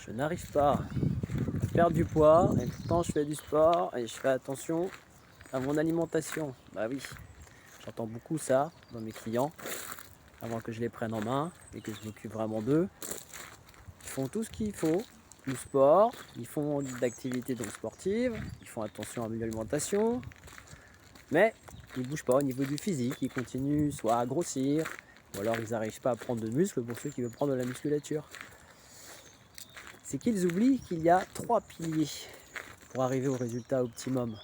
Je n'arrive pas à perdre du poids et pourtant je fais du sport et je fais attention à mon alimentation. Bah oui, j'entends beaucoup ça dans mes clients avant que je les prenne en main et que je m'occupe vraiment d'eux. Ils font tout ce qu'il faut, du sport, ils font d'activités donc sportives, ils font attention à l'alimentation, mais ils ne bougent pas au niveau du physique, ils continuent soit à grossir, ou alors ils n'arrivent pas à prendre de muscle pour ceux qui veulent prendre de la musculature. C'est qu'ils oublient qu'il y a 3 piliers pour arriver au résultat optimum,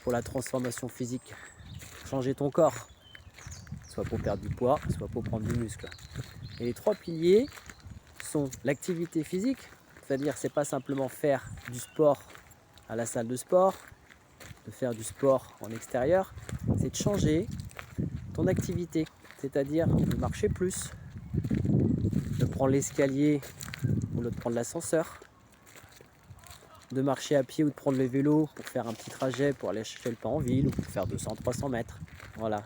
pour la transformation physique. Changer ton corps, soit pour perdre du poids, soit pour prendre du muscle. Et les 3 piliers sont l'activité physique, c'est-à-dire c'est pas simplement faire du sport à la salle de sport, de faire du sport en extérieur, c'est de changer ton activité, c'est-à-dire de marcher plus, de prendre l'escalier ou de prendre l'ascenseur, de marcher à pied ou de prendre le vélo pour faire un petit trajet pour aller chercher le pain en ville ou pour faire 200-300 mètres. Voilà.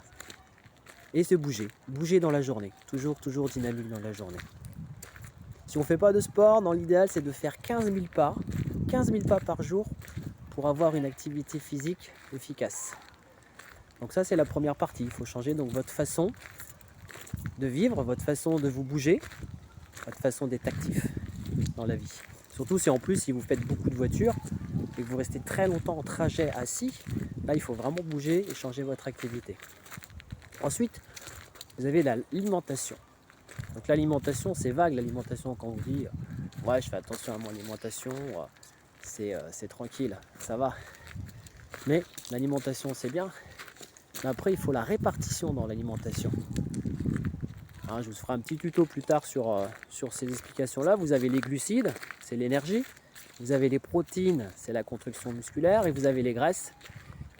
Et se bouger. Bouger dans la journée. Toujours dynamique dans la journée. Si on ne fait pas de sport, dans l'idéal, c'est de faire 15 000 pas. 15 000 pas par jour pour avoir une activité physique efficace. Donc ça, c'est la première partie. Il faut changer donc votre façon de vivre, votre façon de vous bouger, votre façon d'être actif dans la vie. Surtout si en plus, si vous faites beaucoup de voitures et que vous restez très longtemps en trajet assis, là, il faut vraiment bouger et changer votre activité. Ensuite, vous avez l'alimentation. Donc l'alimentation, c'est vague. L'alimentation, quand on vous dit « ouais, je fais attention à mon alimentation, c'est tranquille, ça va ». Mais l'alimentation, c'est bien. Mais après, il faut la répartition dans l'alimentation. Hein, je vous ferai un petit tuto plus tard sur ces explications-là. Vous avez les glucides, c'est l'énergie. Vous avez les protéines, c'est la construction musculaire. Et vous avez les graisses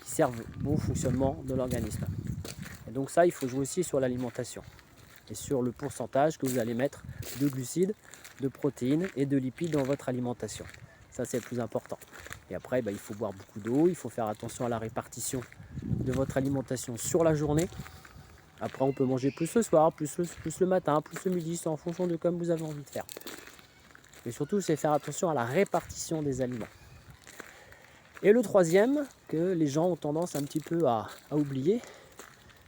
qui servent au fonctionnement de l'organisme. Et donc ça, il faut jouer aussi sur l'alimentation. Et sur le pourcentage que vous allez mettre de glucides, de protéines et de lipides dans votre alimentation. Ça, c'est le plus important. Et après, il faut boire beaucoup d'eau. Il faut faire attention à la répartition de votre alimentation sur la journée. Après, on peut manger plus le soir, plus le matin, plus le midi, c'est en fonction de comme vous avez envie de faire. Et surtout, c'est faire attention à la répartition des aliments. Et le troisième, que les gens ont tendance un petit peu à oublier,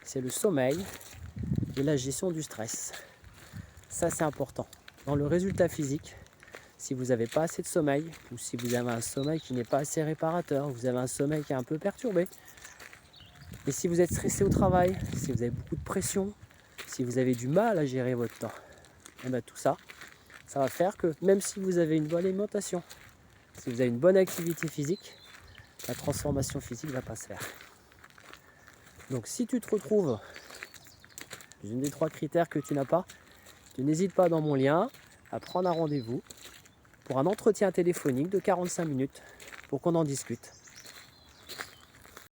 c'est le sommeil et la gestion du stress. Ça, c'est important. Dans le résultat physique, si vous n'avez pas assez de sommeil, ou si vous avez un sommeil qui n'est pas assez réparateur, vous avez un sommeil qui est un peu perturbé, et si vous êtes stressé au travail, si vous avez beaucoup de pression, si vous avez du mal à gérer votre temps, et bien tout ça, ça va faire que même si vous avez une bonne alimentation, si vous avez une bonne activité physique, la transformation physique ne va pas se faire. Donc si tu te retrouves dans une des 3 critères que tu n'as pas, tu n'hésites pas dans mon lien à prendre un rendez-vous pour un entretien téléphonique de 45 minutes pour qu'on en discute.